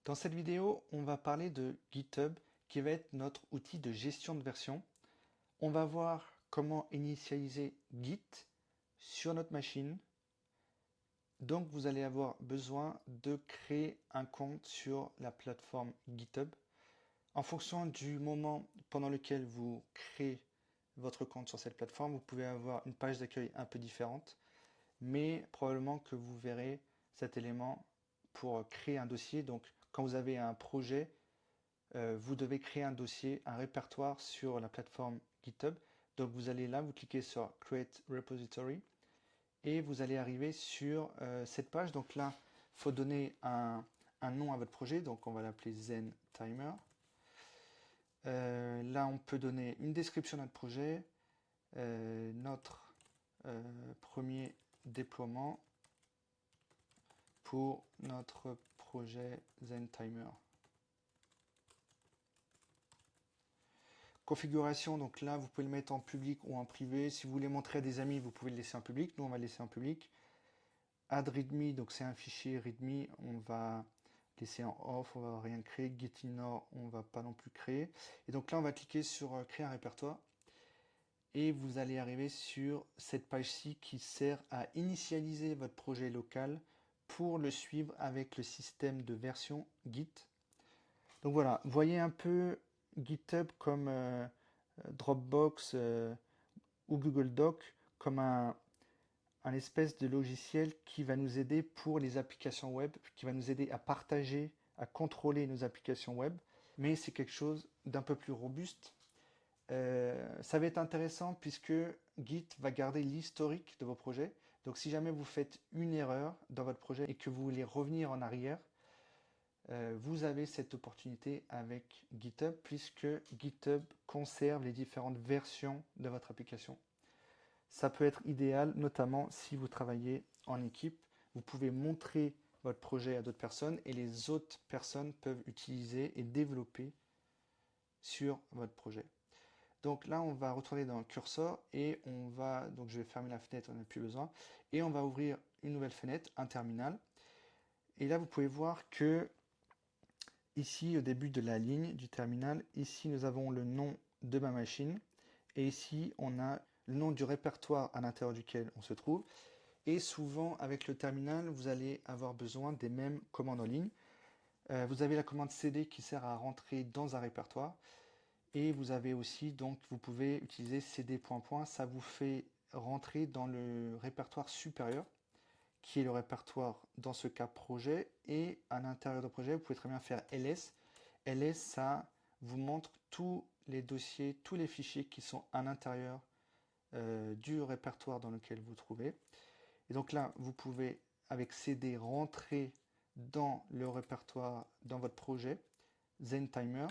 Dans cette vidéo, on va parler de GitHub qui va être notre outil de gestion de version. On va voir comment initialiser Git sur notre machine. Donc vous allez avoir besoin de créer un compte sur la plateforme GitHub. En fonction du moment pendant lequel vous créez votre compte sur cette plateforme, vous pouvez avoir une page d'accueil un peu différente, mais probablement que vous verrez cet élément pour créer un dossier. Donc quand vous avez un projet, vous devez créer un dossier, un répertoire sur la plateforme GitHub. Donc vous allez là, vous cliquez sur Create Repository et vous allez arriver sur cette page. Donc là, il faut donner un nom à votre projet. Donc on va l'appeler Zen Timer. Là, on peut donner une description de notre projet, notre premier déploiement pour notre projet Zen Timer. Configuration, donc là, vous pouvez le mettre en public ou en privé. Si vous voulez montrer à des amis, vous pouvez le laisser en public. Nous, on va le laisser en public. Add readme, donc c'est un fichier readme, on va laisser en off, on va rien créer. Gitignore, on va pas non plus créer. Et donc là, on va cliquer sur créer un répertoire. Et vous allez arriver sur cette page-ci qui sert à initialiser votre projet local pour le suivre avec le système de version Git. Donc voilà, voyez un peu GitHub comme Dropbox ou Google Doc comme un espèce de logiciel qui va nous aider pour les applications web, qui va nous aider à partager, à contrôler nos applications web. Mais c'est quelque chose d'un peu plus robuste. Ça va être intéressant puisque Git va garder l'historique de vos projets. Donc si jamais vous faites une erreur dans votre projet et que vous voulez revenir en arrière, vous avez cette opportunité avec GitHub puisque GitHub conserve les différentes versions de votre application. Ça peut être idéal, notamment si vous travaillez en équipe. Vous pouvez montrer votre projet à d'autres personnes et les autres personnes peuvent utiliser et développer sur votre projet. Donc là, on va retourner dans le curseur et on va, donc je vais fermer la fenêtre, on n'a plus besoin, et on va ouvrir une nouvelle fenêtre, un terminal. Et là, vous pouvez voir que ici, au début de la ligne du terminal, ici, nous avons le nom de ma machine. Et ici, on a le nom du répertoire à l'intérieur duquel on se trouve. Et souvent, avec le terminal, vous allez avoir besoin des mêmes commandes en ligne. Vous avez la commande cd qui sert à rentrer dans un répertoire. Et vous avez aussi, donc, vous pouvez utiliser cd. Ça vous fait rentrer dans le répertoire supérieur, qui est le répertoire, dans ce cas, projet. Et à l'intérieur du projet, vous pouvez très bien faire ls. ls, ça vous montre tous les dossiers, tous les fichiers qui sont à l'intérieur du répertoire dans lequel vous trouvez. Et donc là, vous pouvez, avec cd, rentrer dans le répertoire, dans votre projet, ZenTimer.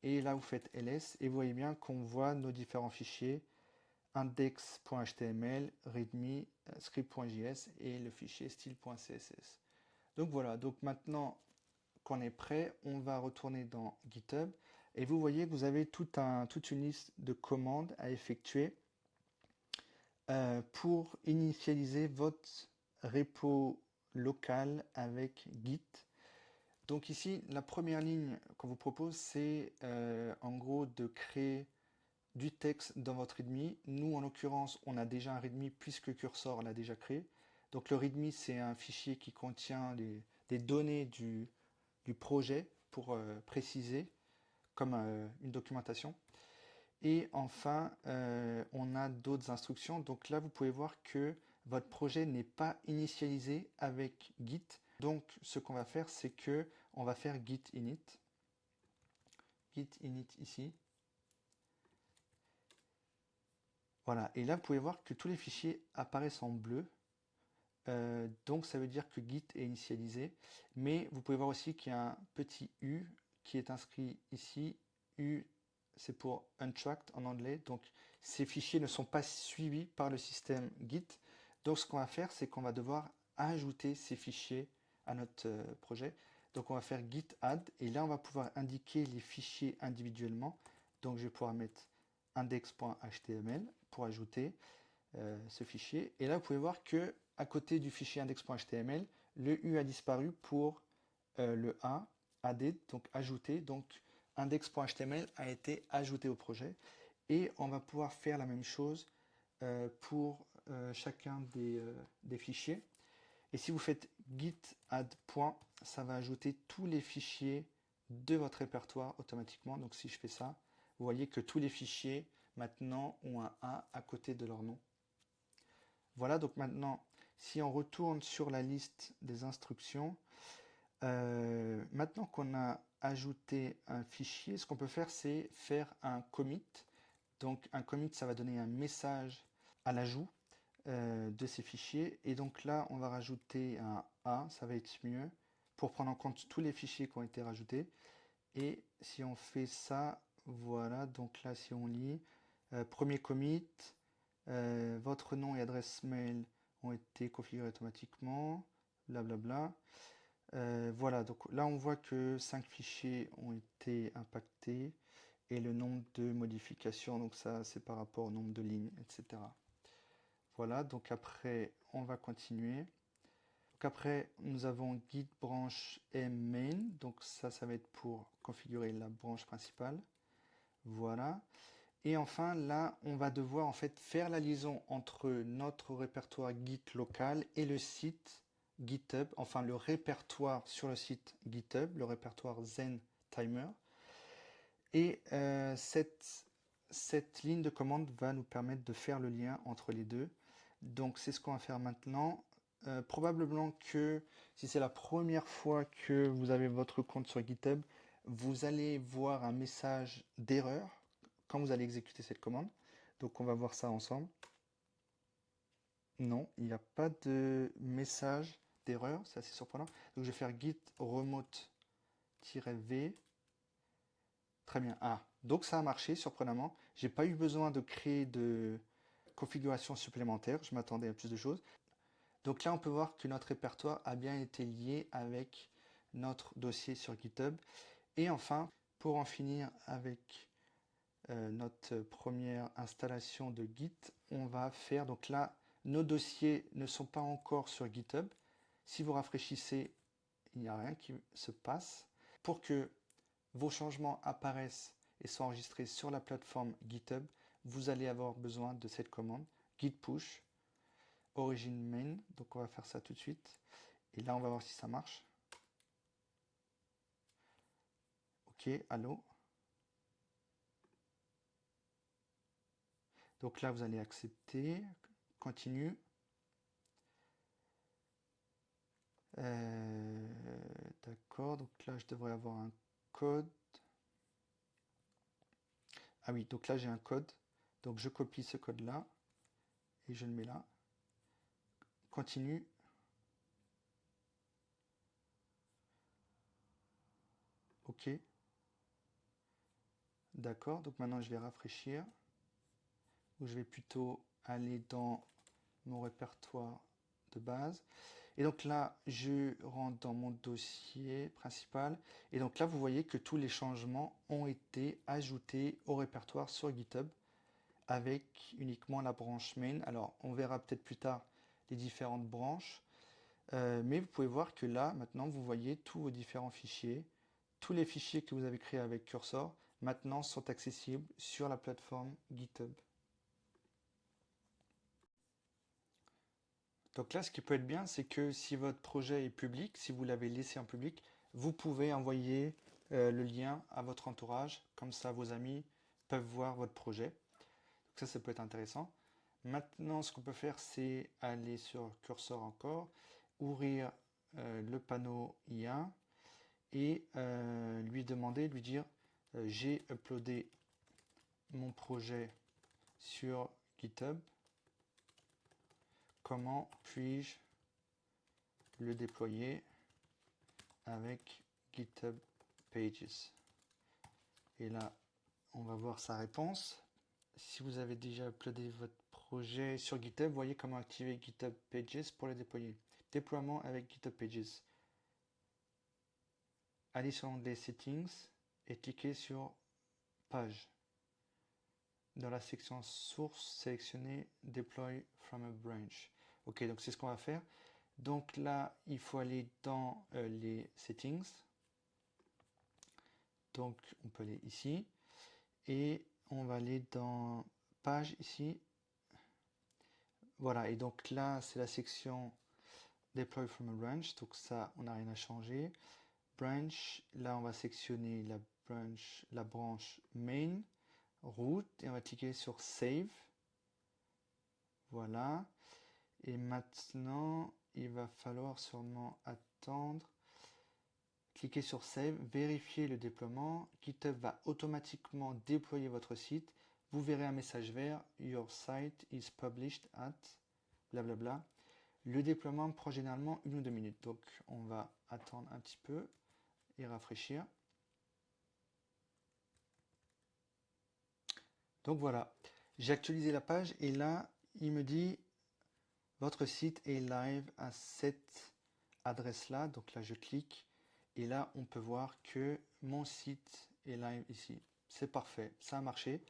Et là, vous faites ls et vous voyez bien qu'on voit nos différents fichiers, index.html, readme, script.js et le fichier style.css. Donc voilà, donc maintenant qu'on est prêt, on va retourner dans GitHub et vous voyez que vous avez toute une liste de commandes à effectuer pour initialiser votre repo local avec Git. Donc ici, la première ligne qu'on vous propose, c'est en gros de créer du texte dans votre README. Nous, en l'occurrence, on a déjà un README puisque Cursor l'a déjà créé. Donc le README, c'est un fichier qui contient des données du projet pour préciser, comme une documentation. Et enfin, on a d'autres instructions. Donc là, vous pouvez voir que votre projet n'est pas initialisé avec Git. Donc, ce qu'on va faire, c'est que on va faire git init. Git init ici. Voilà. Et là, vous pouvez voir que tous les fichiers apparaissent en bleu. Donc, ça veut dire que Git est initialisé. Mais vous pouvez voir aussi qu'il y a un petit U qui est inscrit ici. U, c'est pour untracked en anglais. Donc, ces fichiers ne sont pas suivis par le système Git. Donc, ce qu'on va faire, c'est qu'on va devoir ajouter ces fichiers à notre projet. Donc, on va faire git add et là, on va pouvoir indiquer les fichiers individuellement. Donc, je vais pouvoir mettre index.html pour ajouter ce fichier. Et là, vous pouvez voir que à côté du fichier index.html, le U a disparu pour le A added, donc ajouté, donc index.html a été ajouté au projet. Et on va pouvoir faire la même chose pour chacun des fichiers. Et si vous faites git add point, ça va ajouter tous les fichiers de votre répertoire automatiquement. Donc si je fais ça, vous voyez que tous les fichiers maintenant ont un A à côté de leur nom. Voilà, donc maintenant, si on retourne sur la liste des instructions, maintenant qu'on a ajouté un fichier, ce qu'on peut faire, c'est faire un commit. Donc un commit, ça va donner un message à l'ajout de ces fichiers. Et donc là, on va rajouter un A, ça va être mieux, pour prendre en compte tous les fichiers qui ont été rajoutés. Et si on fait ça, voilà, donc là, si on lit, premier commit, votre nom et adresse mail ont été configurés automatiquement, blablabla. Voilà, donc là, on voit que 5 fichiers ont été impactés et le nombre de modifications, donc ça, c'est par rapport au nombre de lignes, etc. Voilà, donc après, on va continuer. Donc après, nous avons git branch m main. Donc ça va être pour configurer la branche principale. Voilà. Et enfin, là, on va devoir en fait faire la liaison entre notre répertoire Git local et le site GitHub, enfin le répertoire sur le site GitHub, le répertoire Zen Timer. Et cette ligne de commande va nous permettre de faire le lien entre les deux. Donc c'est ce qu'on va faire maintenant. Probablement que si c'est la première fois que vous avez votre compte sur GitHub, vous allez voir un message d'erreur quand vous allez exécuter cette commande. Donc on va voir ça ensemble. Non, il n'y a pas de message d'erreur, c'est assez surprenant. Donc je vais faire git remote-v. Très bien. Ah, donc ça a marché, surprenamment. J'ai pas eu besoin de créer de configuration supplémentaire. Je m'attendais à plus de choses. Donc là, on peut voir que notre répertoire a bien été lié avec notre dossier sur GitHub. Et enfin, pour en finir avec notre première installation de Git, on va faire, donc là, nos dossiers ne sont pas encore sur GitHub. Si vous rafraîchissez, il n'y a rien qui se passe. Pour que vos changements apparaissent et soient enregistrés sur la plateforme GitHub, vous allez avoir besoin de cette commande git push origin main. Donc on va faire ça tout de suite. Et là, on va voir si ça marche. Ok, allô. Donc là, vous allez accepter. Continue. D'accord, donc là, je devrais avoir un code. Ah oui, donc là, j'ai un code. Donc je copie ce code-là et je le mets là. Continue. Ok. D'accord, donc maintenant, je vais rafraîchir. Ou je vais plutôt aller dans mon répertoire de base. Et donc là, je rentre dans mon dossier principal. Et donc là, vous voyez que tous les changements ont été ajoutés au répertoire sur GitHub avec uniquement la branche main. Alors, on verra peut-être plus tard les différentes branches. Mais vous pouvez voir que là, maintenant, vous voyez tous vos différents fichiers. Tous les fichiers que vous avez créés avec Cursor, maintenant, sont accessibles sur la plateforme GitHub. Donc là, ce qui peut être bien, c'est que si votre projet est public, si vous l'avez laissé en public, vous pouvez envoyer le lien à votre entourage. Comme ça, vos amis peuvent voir votre projet. Donc ça peut être intéressant. Maintenant, ce qu'on peut faire, c'est aller sur Cursor encore, ouvrir le panneau IA et lui demander, lui dire j'ai uploadé mon projet sur GitHub. Comment puis-je le déployer avec GitHub Pages? Et là, on va voir sa réponse. Si vous avez déjà uploadé votre projet sur GitHub, voyez comment activer GitHub Pages pour le déployer. Déploiement avec GitHub Pages. Allez sur l'onglet Settings et cliquez sur Page. Dans la section Source, sélectionnez Deploy from a branch. Ok, donc c'est ce qu'on va faire. Donc là, il faut aller dans les Settings. Donc on peut aller ici et on va aller dans page ici. Voilà, et donc là c'est la section Deploy from a branch, donc ça on n'a rien à changer. Branch, là on va sectionner la branche main, root, et on va cliquer sur Save. Voilà. Et maintenant, il va falloir sûrement attendre. Cliquez sur Save, vérifiez le déploiement. GitHub va automatiquement déployer votre site. Vous verrez un message vert, Your site is published at blablabla. Le déploiement prend généralement 1 ou 2 minutes. Donc on va attendre un petit peu et rafraîchir. Donc voilà, j'ai actualisé la page et là, il me dit votre site est live à cette adresse-là. Donc là, je clique et là, on peut voir que mon site est live ici. C'est parfait, ça a marché.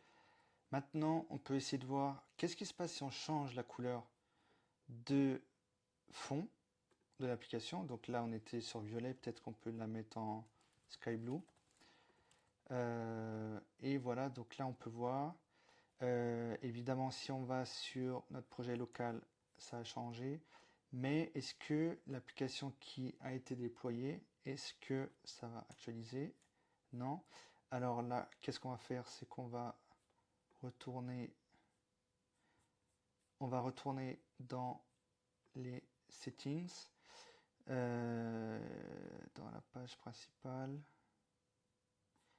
Maintenant, on peut essayer de voir qu'est-ce qui se passe si on change la couleur de fond de l'application. Donc là, on était sur violet, peut-être qu'on peut la mettre en sky blue. Et voilà, donc là, on peut voir. Évidemment, si on va sur notre projet local, ça a changé. Mais est-ce que l'application qui a été déployée, est-ce que ça va actualiser? Non. Alors là, qu'est-ce qu'on va faire? C'est qu'on va retourner. On va retourner dans les settings, dans la page principale.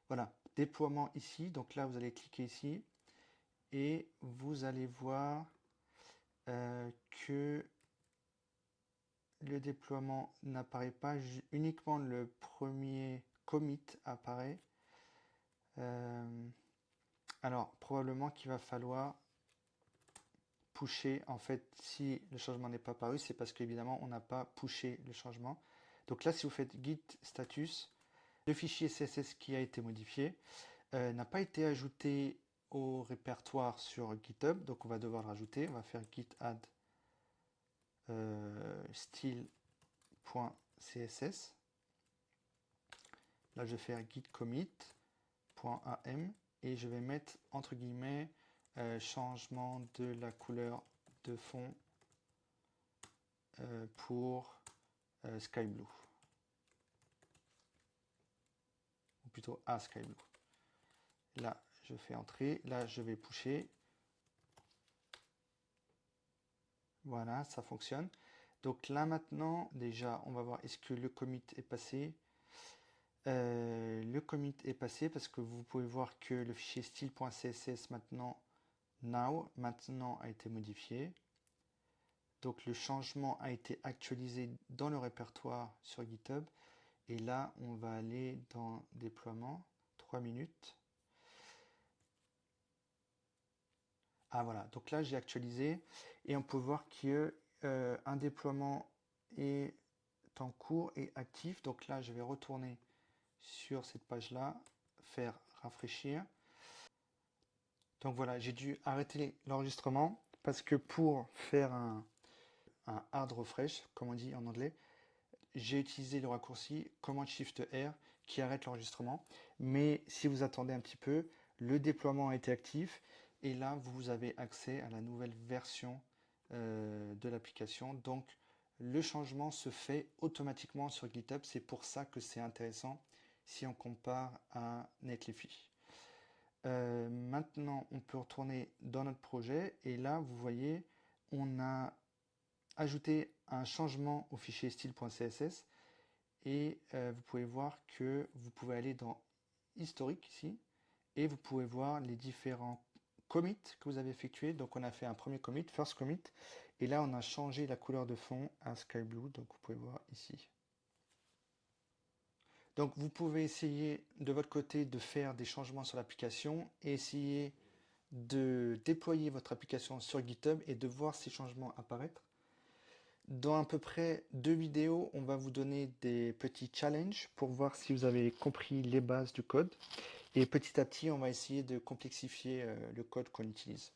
Voilà, déploiement ici. Donc là, vous allez cliquer ici et vous allez voir que le déploiement n'apparaît pas, uniquement le premier commit apparaît. Alors, probablement qu'il va falloir pusher. En fait, si le changement n'est pas apparu, c'est parce qu'évidemment, on n'a pas pushé le changement. Donc là, si vous faites git status, le fichier CSS qui a été modifié n'a pas été ajouté au répertoire sur GitHub. Donc, on va devoir le rajouter. On va faire git add style.css. Là, je vais faire git commit.am et je vais mettre entre guillemets changement de la couleur de fond pour sky blue, ou plutôt à sky blue. Là, je fais entrer. Là, je vais pusher. Voilà, ça fonctionne. Donc là maintenant, déjà, on va voir est-ce que le commit est passé. Le commit est passé parce que vous pouvez voir que le fichier style.css maintenant a été modifié. Donc le changement a été actualisé dans le répertoire sur GitHub. Et là, on va aller dans déploiement, 3 minutes. Ah voilà, donc là j'ai actualisé et on peut voir qu'un déploiement est en cours et actif. Donc là, je vais retourner sur cette page-là, faire rafraîchir. Donc voilà, j'ai dû arrêter l'enregistrement parce que pour faire un hard refresh, comme on dit en anglais, j'ai utilisé le raccourci Command Shift R qui arrête l'enregistrement. Mais si vous attendez un petit peu, le déploiement a été actif et là vous avez accès à la nouvelle version de l'application. Donc le changement se fait automatiquement sur GitHub. C'est pour ça que c'est intéressant si on compare à Netlify. Maintenant, on peut retourner dans notre projet et là, vous voyez, on a ajouté un changement au fichier style.css et vous pouvez voir que vous pouvez aller dans historique ici et vous pouvez voir les différents commits que vous avez effectués. Donc on a fait un premier commit, first commit, et là on a changé la couleur de fond à sky blue, donc vous pouvez voir ici. Donc vous pouvez essayer de votre côté de faire des changements sur l'application et essayer de déployer votre application sur GitHub et de voir ces changements apparaître. Dans à peu près 2 vidéos, on va vous donner des petits challenges pour voir si vous avez compris les bases du code. Et petit à petit, on va essayer de complexifier le code qu'on utilise.